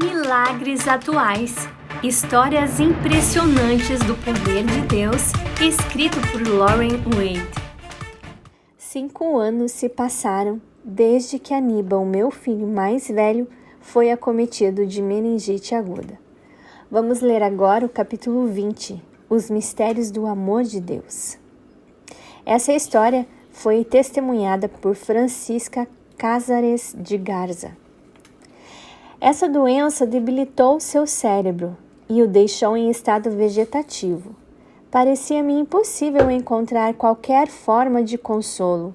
Milagres atuais. Histórias impressionantes do poder de Deus, escrito por Lauren Wade. 5 anos se passaram desde que Aníbal, meu filho mais velho, foi acometido de meningite aguda. Vamos ler agora o capítulo 20, Os Mistérios do Amor de Deus. Essa história foi testemunhada por Francisca Cázares de Garza. Essa doença debilitou seu cérebro e o deixou em estado vegetativo. Parecia-me impossível encontrar qualquer forma de consolo,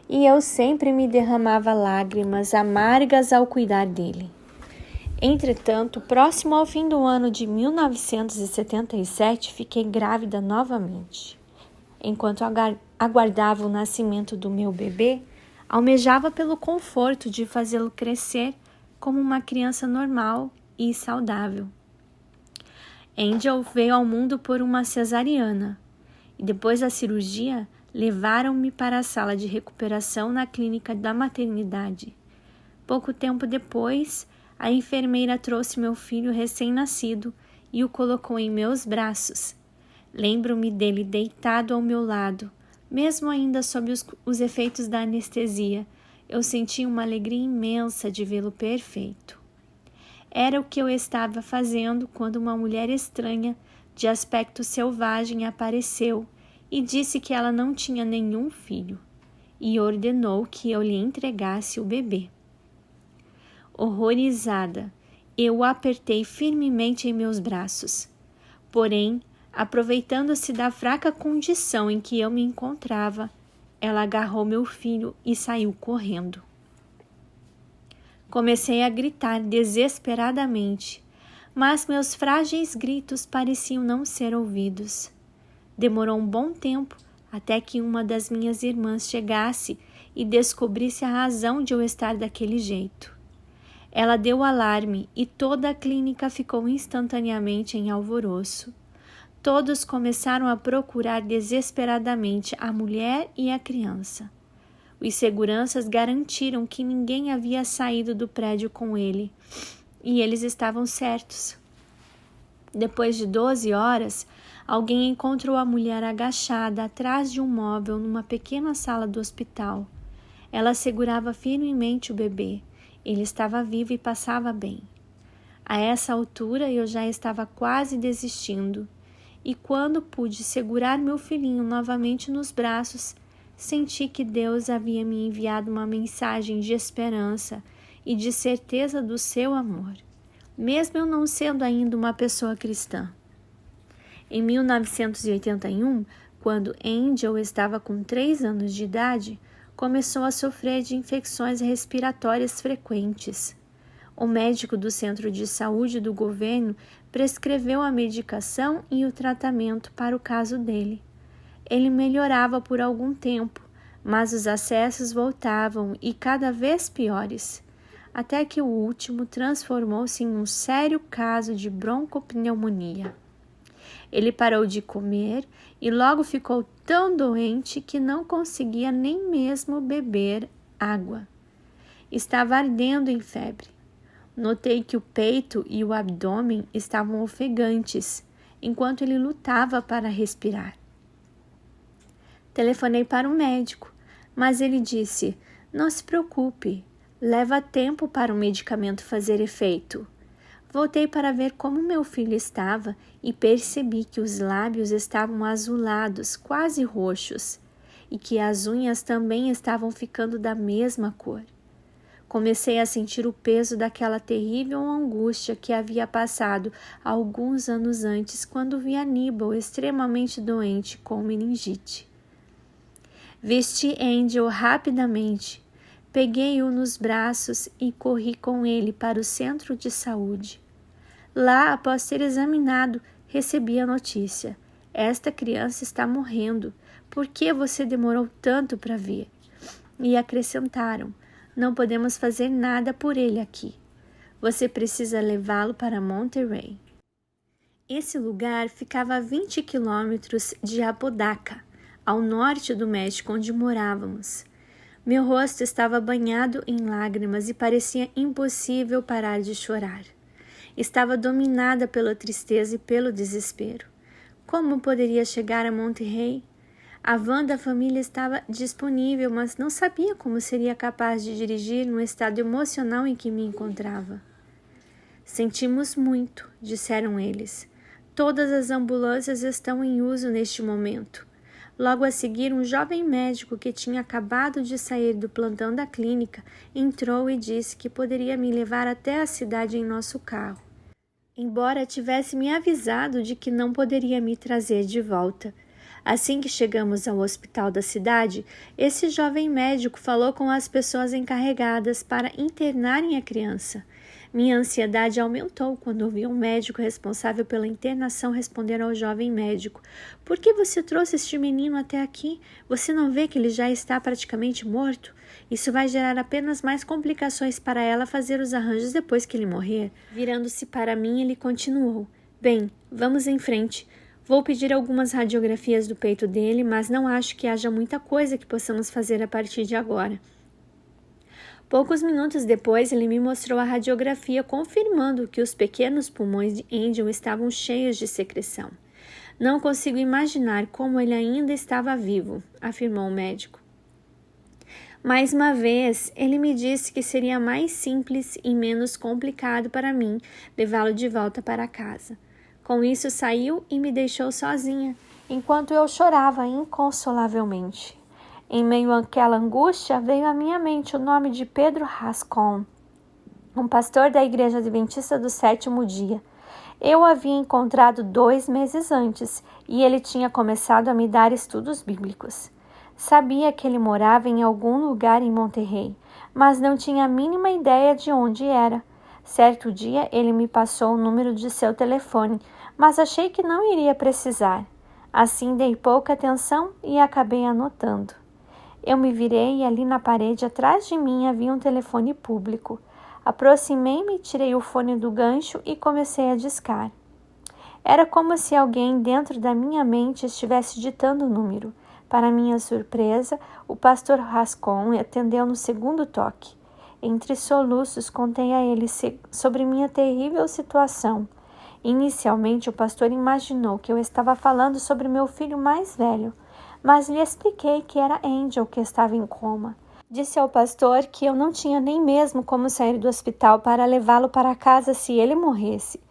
e eu sempre me derramava lágrimas amargas ao cuidar dele. Entretanto, próximo ao fim do ano de 1977, fiquei grávida novamente. Enquanto aguardava o nascimento do meu bebê, almejava pelo conforto de fazê-lo crescer como uma criança normal e saudável. Angel veio ao mundo por uma cesariana e depois da cirurgia levaram-me para a sala de recuperação na clínica da maternidade. Pouco tempo depois, a enfermeira trouxe meu filho recém-nascido e o colocou em meus braços. Lembro-me dele deitado ao meu lado, mesmo ainda sob os efeitos da anestesia. Eu senti uma alegria imensa de vê-lo perfeito. Era o que eu estava fazendo quando uma mulher estranha, de aspecto selvagem, apareceu e disse que ela não tinha nenhum filho e ordenou que eu lhe entregasse o bebê. Horrorizada, eu o apertei firmemente em meus braços. Porém, aproveitando-se da fraca condição em que eu me encontrava, ela agarrou meu filho e saiu correndo. Comecei a gritar desesperadamente, mas meus frágeis gritos pareciam não ser ouvidos. Demorou um bom tempo até que uma das minhas irmãs chegasse e descobrisse a razão de eu estar daquele jeito. Ela deu alarme e toda a clínica ficou instantaneamente em alvoroço. Todos começaram a procurar desesperadamente a mulher e a criança. Os seguranças garantiram que ninguém havia saído do prédio com ele, e eles estavam certos. Depois de 12 horas, alguém encontrou a mulher agachada atrás de um móvel numa pequena sala do hospital. Ela segurava firmemente o bebê. Ele estava vivo e passava bem. A essa altura, eu já estava quase desistindo. E quando pude segurar meu filhinho novamente nos braços, senti que Deus havia me enviado uma mensagem de esperança e de certeza do seu amor, mesmo eu não sendo ainda uma pessoa cristã. Em 1981, quando Angel estava com 3 anos de idade, começou a sofrer de infecções respiratórias frequentes. O médico do centro de saúde do governo prescreveu a medicação e o tratamento para o caso dele. Ele melhorava por algum tempo, mas os acessos voltavam e cada vez piores, até que o último transformou-se em um sério caso de broncopneumonia. Ele parou de comer e logo ficou tão doente que não conseguia nem mesmo beber água. Estava ardendo em febre. Notei que o peito e o abdômen estavam ofegantes, enquanto ele lutava para respirar. Telefonei para um médico, mas ele disse: "Não se preocupe, leva tempo para o medicamento fazer efeito." Voltei para ver como meu filho estava e percebi que os lábios estavam azulados, quase roxos, e que as unhas também estavam ficando da mesma cor. Comecei a sentir o peso daquela terrível angústia que havia passado alguns anos antes, quando vi Aníbal extremamente doente com meningite. Vesti Angel rapidamente, peguei-o nos braços e corri com ele para o centro de saúde. Lá, após ser examinado, recebi a notícia: "Esta criança está morrendo. Por que você demorou tanto para vir?" E acrescentaram: "Não podemos fazer nada por ele aqui. Você precisa levá-lo para Monterrey." Esse lugar ficava a 20 quilômetros de Apodaca, ao norte do México, onde morávamos. Meu rosto estava banhado em lágrimas e parecia impossível parar de chorar. Estava dominada pela tristeza e pelo desespero. Como poderia chegar a Monterrey? A van da família estava disponível, mas não sabia como seria capaz de dirigir no estado emocional em que me encontrava. Sentimos muito, disseram eles. Todas as ambulâncias estão em uso neste momento. Logo a seguir, um jovem médico que tinha acabado de sair do plantão da clínica entrou e disse que poderia me levar até a cidade em nosso carro, embora tivesse me avisado de que não poderia me trazer de volta. Assim que chegamos ao hospital da cidade, esse jovem médico falou com as pessoas encarregadas para internarem a criança. Minha ansiedade aumentou quando ouvi um médico responsável pela internação responder ao jovem médico: "Por que você trouxe este menino até aqui? Você não vê que ele já está praticamente morto? Isso vai gerar apenas mais complicações para ela fazer os arranjos depois que ele morrer." Virando-se para mim, ele continuou: "Bem, vamos em frente. Vou pedir algumas radiografias do peito dele, mas não acho que haja muita coisa que possamos fazer a partir de agora." Poucos minutos depois, ele me mostrou a radiografia confirmando que os pequenos pulmões de Angel estavam cheios de secreção. "Não consigo imaginar como ele ainda estava vivo", afirmou o médico. Mais uma vez, ele me disse que seria mais simples e menos complicado para mim levá-lo de volta para casa. Com isso, saiu e me deixou sozinha, enquanto eu chorava inconsolavelmente. Em meio àquela angústia, veio à minha mente o nome de Pedro Rascon, um pastor da Igreja Adventista do Sétimo Dia. Eu o havia encontrado 2 meses antes e ele tinha começado a me dar estudos bíblicos. Sabia que ele morava em algum lugar em Monterrey, mas não tinha a mínima ideia de onde era. Certo dia, ele me passou o número de seu telefone, mas achei que não iria precisar. Assim, dei pouca atenção e acabei anotando. Eu me virei e ali na parede atrás de mim havia um telefone público. Aproximei-me, tirei o fone do gancho e comecei a discar. Era como se alguém dentro da minha mente estivesse ditando o número. Para minha surpresa, o pastor Rascon atendeu no segundo toque. Entre soluços, contei a ele sobre minha terrível situação. Inicialmente, o pastor imaginou que eu estava falando sobre meu filho mais velho, mas lhe expliquei que era Angel que estava em coma. Disse ao pastor que eu não tinha nem mesmo como sair do hospital para levá-lo para casa se ele morresse.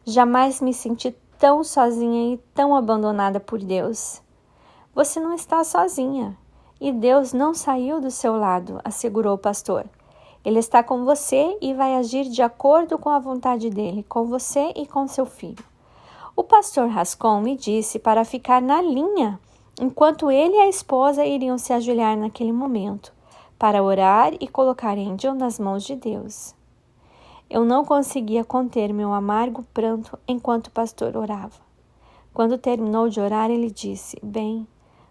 Jamais me senti tão sozinha e tão abandonada por Deus. "Você não está sozinha, e Deus não saiu do seu lado", assegurou o pastor. "Ele está com você e vai agir de acordo com a vontade dele, com você e com seu filho." O pastor Rascon me disse para ficar na linha, enquanto ele e a esposa iriam se ajoelhar naquele momento, para orar e colocar Angel nas mãos de Deus. Eu não conseguia conter meu amargo pranto enquanto o pastor orava. Quando terminou de orar, ele disse: "Bem,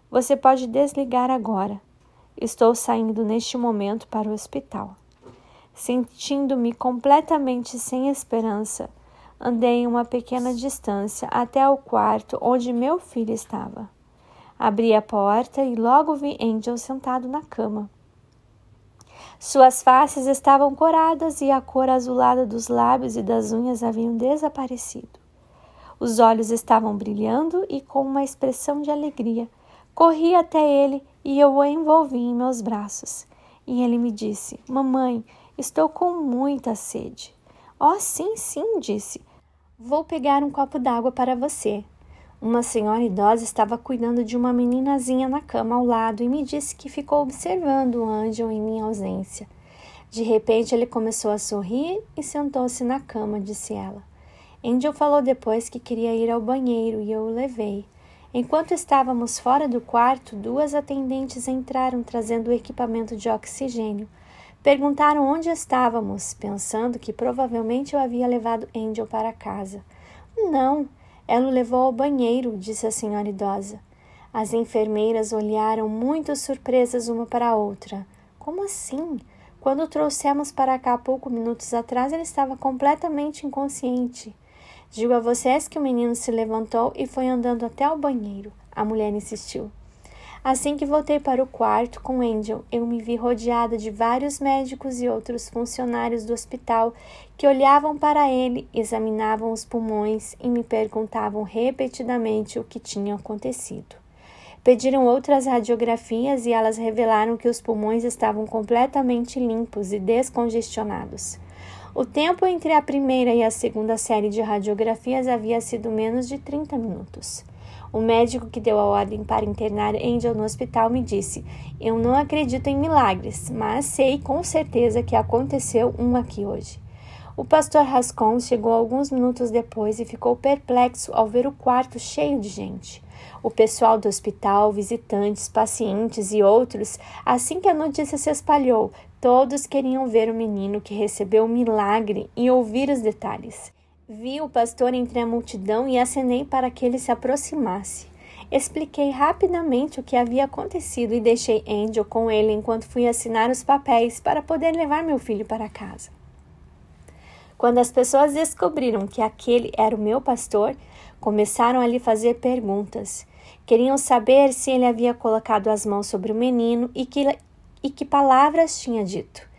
você pode desligar agora. Estou saindo neste momento para o hospital." Sentindo-me completamente sem esperança, andei uma pequena distância até o quarto onde meu filho estava. Abri a porta e logo vi Angel sentado na cama. Suas faces estavam coradas e a cor azulada dos lábios e das unhas haviam desaparecido. Os olhos estavam brilhando e com uma expressão de alegria. Corri até ele e eu o envolvi em meus braços. E ele me disse: "Mamãe, estou com muita sede." "Oh, sim, sim", disse. "Vou pegar um copo d'água para você." Uma senhora idosa estava cuidando de uma meninazinha na cama ao lado e me disse que ficou observando o Angel em minha ausência. De repente ele começou a sorrir e sentou-se na cama, disse ela. Angel falou depois que queria ir ao banheiro e eu o levei. Enquanto estávamos fora do quarto, 2 atendentes entraram trazendo o equipamento de oxigênio. Perguntaram onde estávamos, pensando que provavelmente eu havia levado Angel para casa. "Não, ela o levou ao banheiro", disse a senhora idosa. As enfermeiras olharam muito surpresas uma para a outra. "Como assim? Quando o trouxemos para cá poucos minutos atrás, ele estava completamente inconsciente." "Digo a vocês que o menino se levantou e foi andando até o banheiro", a mulher insistiu. Assim que voltei para o quarto com Angel, eu me vi rodeada de vários médicos e outros funcionários do hospital que olhavam para ele, examinavam os pulmões e me perguntavam repetidamente o que tinha acontecido. Pediram outras radiografias e elas revelaram que os pulmões estavam completamente limpos e descongestionados. O tempo entre a primeira e a segunda série de radiografias havia sido menos de 30 minutos. O médico que deu a ordem para internar Angel no hospital me disse: "Eu não acredito em milagres, mas sei com certeza que aconteceu um aqui hoje." O pastor Rascon chegou alguns minutos depois e ficou perplexo ao ver o quarto cheio de gente. O pessoal do hospital, visitantes, pacientes e outros, assim que a notícia se espalhou, todos queriam ver o menino que recebeu o milagre e ouvir os detalhes. Vi o pastor entre a multidão e acenei para que ele se aproximasse. Expliquei rapidamente o que havia acontecido e deixei Angel com ele enquanto fui assinar os papéis para poder levar meu filho para casa. Quando as pessoas descobriram que aquele era o meu pastor, começaram a lhe fazer perguntas. Queriam saber se ele havia colocado as mãos sobre o menino e que palavras tinha dito.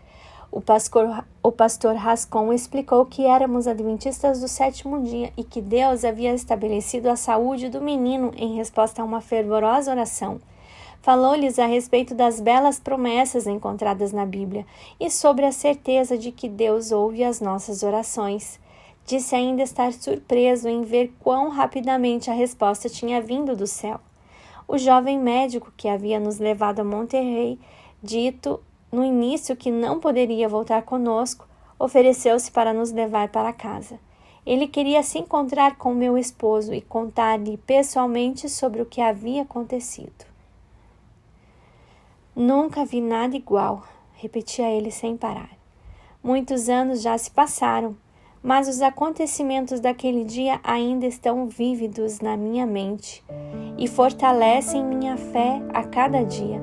O pastor Rascon explicou que éramos adventistas do 7º dia e que Deus havia estabelecido a saúde do menino em resposta a uma fervorosa oração. Falou-lhes a respeito das belas promessas encontradas na Bíblia e sobre a certeza de que Deus ouve as nossas orações. Disse ainda estar surpreso em ver quão rapidamente a resposta tinha vindo do céu. O jovem médico que havia nos levado a Monterrey, dito no início que não poderia voltar conosco, ofereceu-se para nos levar para casa. Ele queria se encontrar com meu esposo e contar-lhe pessoalmente sobre o que havia acontecido. Nunca vi nada igual, repetia ele sem parar. Muitos anos já se passaram, mas os acontecimentos daquele dia ainda estão vívidos na minha mente e fortalecem minha fé a cada dia.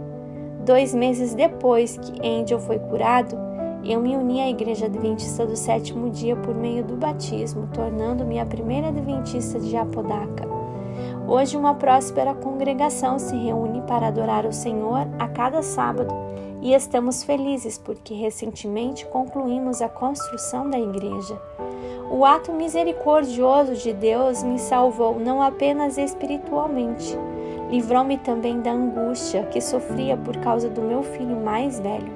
2 meses depois que Angel foi curado, eu me uni à Igreja Adventista do 7º dia por meio do batismo, tornando-me a primeira adventista de Apodaca. Hoje uma próspera congregação se reúne para adorar o Senhor a cada sábado e estamos felizes porque recentemente concluímos a construção da igreja. O ato misericordioso de Deus me salvou não apenas espiritualmente, livrou-me também da angústia que sofria por causa do meu filho mais velho,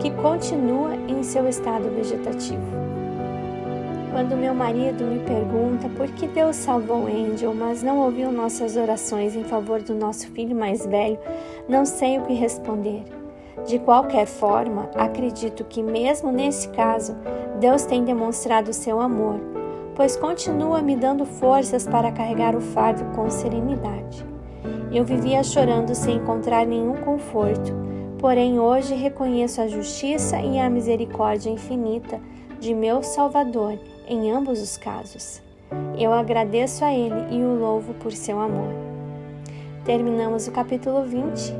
que continua em seu estado vegetativo. Quando meu marido me pergunta por que Deus salvou Angel, mas não ouviu nossas orações em favor do nosso filho mais velho, não sei o que responder. De qualquer forma, acredito que mesmo nesse caso, Deus tem demonstrado seu amor, pois continua me dando forças para carregar o fardo com serenidade. Eu vivia chorando sem encontrar nenhum conforto, porém hoje reconheço a justiça e a misericórdia infinita de meu Salvador em ambos os casos. Eu agradeço a Ele e o louvo por seu amor. Terminamos o capítulo 20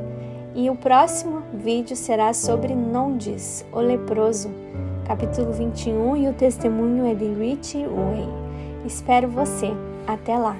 e o próximo vídeo será sobre Nondes, o leproso, capítulo 21, e o testemunho é de Richie Way. Espero você. Até lá!